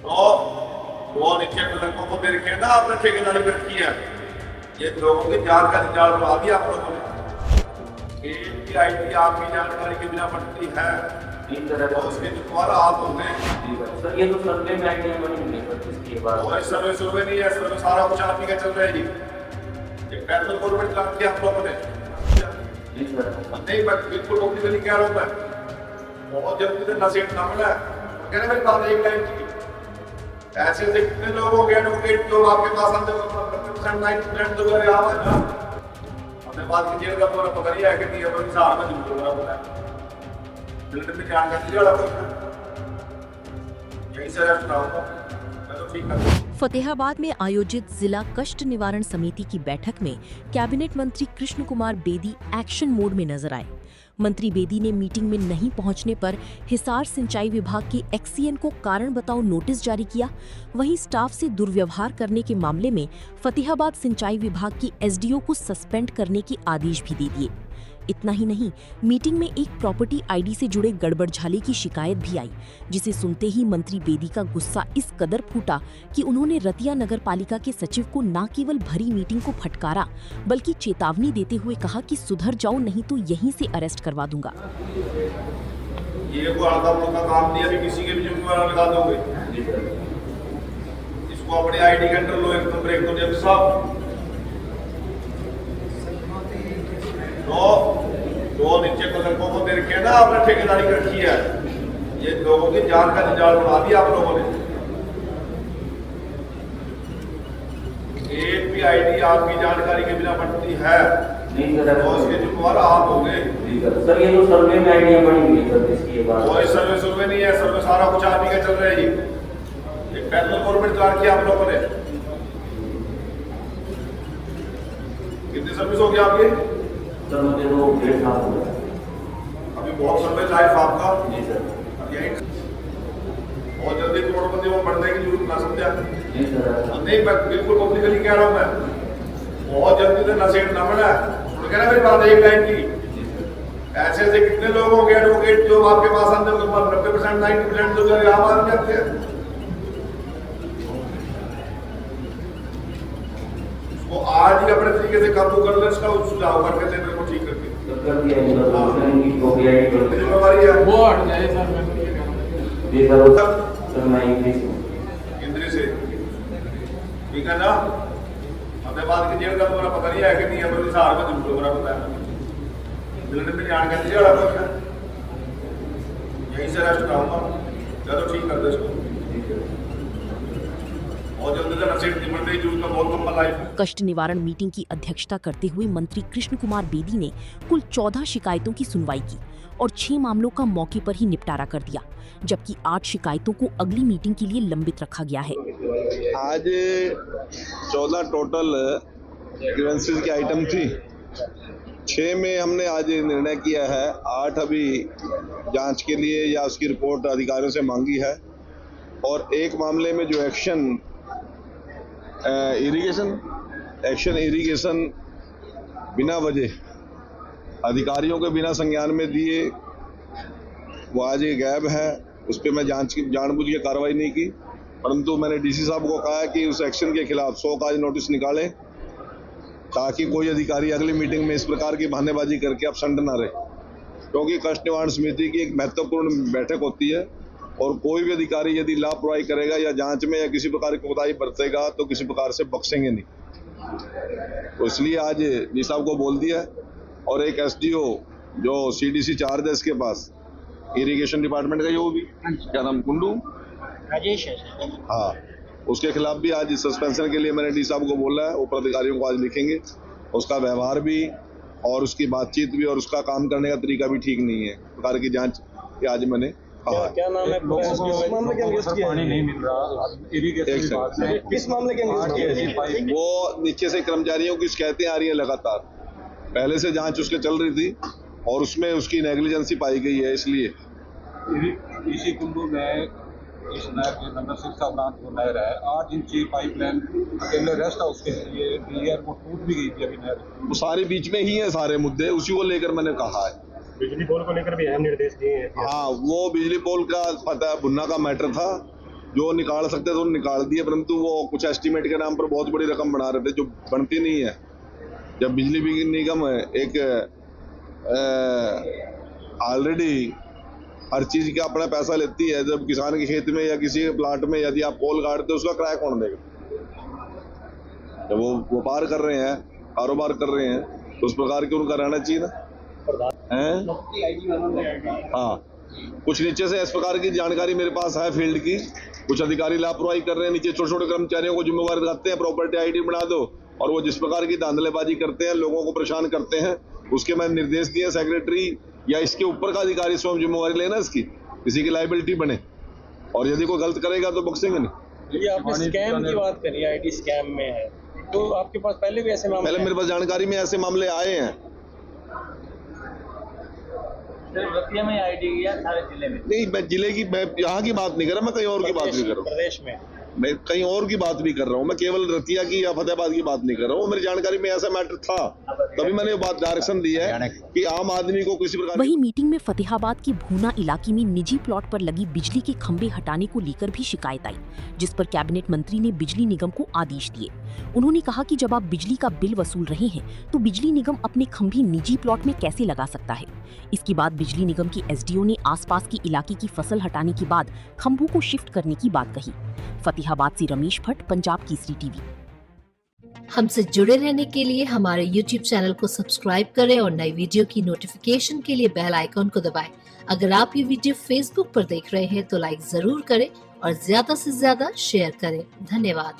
तो वो नीचे बुजुर्गों को मेरे कहना आपने ठेकेदारी कर की है, ये लोगों की जान का निजात बढ़ा दिया आप लोगों ने। एक की आईडी आपकी जानकारी के बिना बनती है तो उसके दोबारा आप हो गए सर, ये तो सर्वे में आईडिया बनी नहीं सर, इसके बाद और सर्वे नहीं है, सर्वे सारा कुछ आप ही का चल रहा है जी। ये पैदल गवर्नमेंट काम किया आप लोगों ने जी सर। नहीं, मैं बिल्कुल ऑफिशियली कह रहा हूँ मैं, बहुत जल्दी से नसीब ना मिला कह रहे मेरी बात एक लाइन की। ऐसे ऐसे कितने लोग हो गए एडवोकेट जो आपके पास आते हो 90% तो मेरे आवाज ना अपने बात की जेल का पूरा पकड़ ही है कि नहीं है, साल में झूठ बोल रहा है बिल्कुल भी जान करती वाला यहीं से रेस्ट कराऊंगा मैं तो ठीक कर। फतेहाबाद में आयोजित जिला कष्ट निवारण समिति की बैठक में कैबिनेट मंत्री कृष्ण कुमार बेदी एक्शन मोड में नजर आए। मंत्री बेदी ने मीटिंग में नहीं पहुंचने पर हिसार सिंचाई विभाग के एक्सीएन को कारण बताओ नोटिस जारी किया। वहीं स्टाफ से दुर्व्यवहार करने के मामले में फतेहाबाद सिंचाई विभाग की एसडीओ को सस्पेंड करने के आदेश भी दे दिए। इतना ही नहीं, मीटिंग में एक प्रॉपर्टी आईडी से जुड़े गड़बड़झाले की शिकायत भी आई, जिसे सुनते ही मंत्री बेदी का गुस्सा इस कदर फूटा कि उन्होंने रतिया नगर पालिका के सचिव को न केवल भरी मीटिंग को फटकारा बल्कि चेतावनी देते हुए कहा कि सुधर जाओ नहीं तो यहीं से अरेस्ट करवा दूंगा। ये को आधा का काम नहीं, अभी किसी के भी जुर्माना लगा दोगे, इसको अपने आईडी के अंदर लो एक तो ब्रेक तो जब साहब तो नीचे बुजुर्गों को मेरे कहना आपने ठेकेदारी कर की है, ये लोगों की जान का निजात बढ़ा दिया आप लोगों ने। एक भी आईडी आपकी जानकारी के बिना बनती है तो उसके दोबारा आप हो गए सर, ये तो सर्वे में आईडिया बनी नहीं सर, इसके बाद कोई सर्वे नहीं है, सर्वे सारा कुछ आप ही का चल रहा है जी। एक पैदल गवर्नमेंट काम किया आप लोगों ने। कितनी सर्विस हो गया आपकी? सर मुझे तो 1.5 साल हो गया। अभी बहुत समय लाइफ आपका जी सर। अब यही बहुत जल्दी करोड़पति में बढ़ने की जरूरत ना समझा जी सर। नहीं, मैं बिल्कुल पब्लिकली कह रहा हूँ मैं, बहुत जल्दी से नसीब ना मिला तो कह रहा मेरी बात एक लाइन की। ऐसे ऐसे कितने लोग हो गए एडवोकेट जो आपके पास आते हो 90% 90% तो मेरे आवाज में आते हैं। वो आज ही अपने तरीके से काबू कर ले, इसका सुझाव करके दे मेरे को ठीक करके कर दिया इनकी कॉपी आईडी कर दी। जिम्मेवारी है वो हट जाए सर, मैं तो ये कह रहा हूं। जी सर मैं इंद्री से ठीक है ना, अपने बात की जेल का पूरा पता नहीं है कि नहीं है, बल्कि साल में झूठ बोल रहा है बिल्कुल भी जान करती वाला यहीं से रेस्ट कराऊंगा या तो ठीक कर दे इसको और जल्दी से नसीब निमटने की जरूरत बहुत कम लाइफ। कष्ट निवारण मीटिंग की अध्यक्षता करते हुए मंत्री कृष्ण कुमार बेदी ने कुल 14 शिकायतों की सुनवाई की और 6 मामलों का मौके पर ही निपटारा कर दिया, जबकि 8 शिकायतों को अगली मीटिंग के लिए लंबित रखा गया है। आज 14 टोटल ग्रीवेंसेस की आइटम थी, 6 में हमने आज निर्णय किया है, 8 अभी जांच के लिए या उसकी रिपोर्ट अधिकारियों से मांगी है और एक मामले में जो एक्शन इरिगेशन बिना वजह अधिकारियों के बिना संज्ञान में दिए वो आज ये गैब है, उस पर मैं जानबूझ के कार्रवाई नहीं की, परंतु मैंने डीसी साहब को कहा कि उस एक्शन के खिलाफ 100 काज नोटिस निकालें ताकि कोई अधिकारी अगली मीटिंग में इस प्रकार की बहानेबाजी करके अपसंड ना रहे, क्योंकि कष्ट निवारण समिति की एक महत्वपूर्ण बैठक होती है और कोई भी अधिकारी यदि लापरवाही करेगा या जांच में या किसी प्रकार की कोताही बरतेगा तो किसी प्रकार से बख्शेंगे नहीं। तो इसलिए आज डी साहब को बोल दिया और एक एसडीओ जो सीडीसी चार्ज है इसके पास इरिगेशन डिपार्टमेंट का, वो भी क्या नाम कुंडू राजेश है। हाँ, उसके खिलाफ भी आज सस्पेंशन के लिए मैंने डी साहब को बोला है, ऊपर अधिकारियों को आज लिखेंगे। उसका व्यवहार भी और उसकी बातचीत भी और उसका काम करने का तरीका भी ठीक नहीं है, प्रकार की जांच की आज मैंने कहा। क्या नाम है? पानी नहीं मिल रहा इरिगेशन विभाग में, किस मामले के अंदर? वो नीचे से कर्मचारियों की शिकायतें आ रही है लगातार, पहले से जांच उसके चल रही थी और उसमें उसकी नेग्लिजेंसी पाई गई है, इसलिए इसी कुंडू में इस नहर के नंबर 6 ब्रांच को नहर है, 8 इंची पाइपलाइन अकेले रेस्ट हाउस के लिए एयरपोर्ट टूट भी गई थी अभी नहर। वो सारे बीच में ही है सारे मुद्दे, उसी को लेकर मैंने कहा है। बिजली पोल को लेकर भी अहम निर्देश दिए हैं। हाँ, वो बिजली पोल का पता भुन्ना का मैटर था जो निकाल सकते थे तो निकाल दिए, परंतु वो कुछ एस्टीमेट के नाम पर बहुत बड़ी रकम बना रहे थे जो बनती नहीं है। जब बिजली निगम एक ऑलरेडी हर चीज का अपना पैसा लेती है, जब किसान के खेत में या किसी के प्लाट में यदि आप पोल गाड़ते हो उसका किराया कौन देगा? जब वो व्यापार कर रहे हैं, कारोबार कर रहे हैं, तो उस प्रकार के उनका रहना चाहिए ना। हाँ, कुछ नीचे से इस प्रकार की जानकारी मेरे पास है फील्ड की, कुछ अधिकारी लापरवाही कर रहे हैं, नीचे छोटे छोटे कर्मचारियों को जिम्मेवार लगाते हैं, प्रॉपर्टी आईडी बना दो, और वो जिस प्रकार की धांधलेबाजी करते हैं, लोगों को परेशान करते हैं, उसके मैंने निर्देश दिए सेक्रेटरी या इसके ऊपर का अधिकारी स्वयं जिम्मेवारी लेना इसकी, किसी की लाइबिलिटी बने, और यदि कोई गलत करेगा तो बख्शेंगे नहीं। ये आपने स्कैम की बात करी, आईडी स्कैम में है, तो आपके पास पहले भी ऐसे मामले? पहले मेरे पास जानकारी में ऐसे मामले आए हैं। सिर्फ रतिया में आईडी या सारे जिले में? नहीं, मैं यहाँ की बात नहीं कर रहा, मैं कहीं और की बात भी कर रहा हूँ। प्रदेश में मैं कहीं और की बात भी कर रहा हूँ, मैं केवल रतिया की या फतेहाबाद की बात नहीं कर रहा हूँ। मेरी जानकारी में ऐसा मैटर था, तभी मैंने ये बात डायरेक्शन दी है कि आम आदमी को किसी प्रकार। वहीं मीटिंग में फतेहाबाद के भूना इलाके में निजी प्लॉट पर लगी बिजली के खंभे हटाने को लेकर भी शिकायत आई, जिस पर कैबिनेट मंत्री ने बिजली निगम को आदेश दिए। उन्होंने कहा कि जब आप बिजली का बिल वसूल रहे हैं तो बिजली निगम अपने खंभे निजी प्लॉट में कैसे लगा सकता है। इसके बाद बिजली निगम की एसडीओ ने आसपास के इलाके की फसल हटाने के बाद खंभों को शिफ्ट करने की बात कही। फतेहाबाद से रमेश भट्ट, पंजाब केसरी टीवी। हमसे जुड़े रहने के लिए हमारे YouTube चैनल को सब्सक्राइब करें और नई वीडियो की नोटिफिकेशन के लिए बेल आइकॉन को दबाएं। अगर आप ये वीडियो Facebook पर देख रहे हैं तो लाइक जरूर करें और ज्यादा से ज्यादा शेयर करें। धन्यवाद।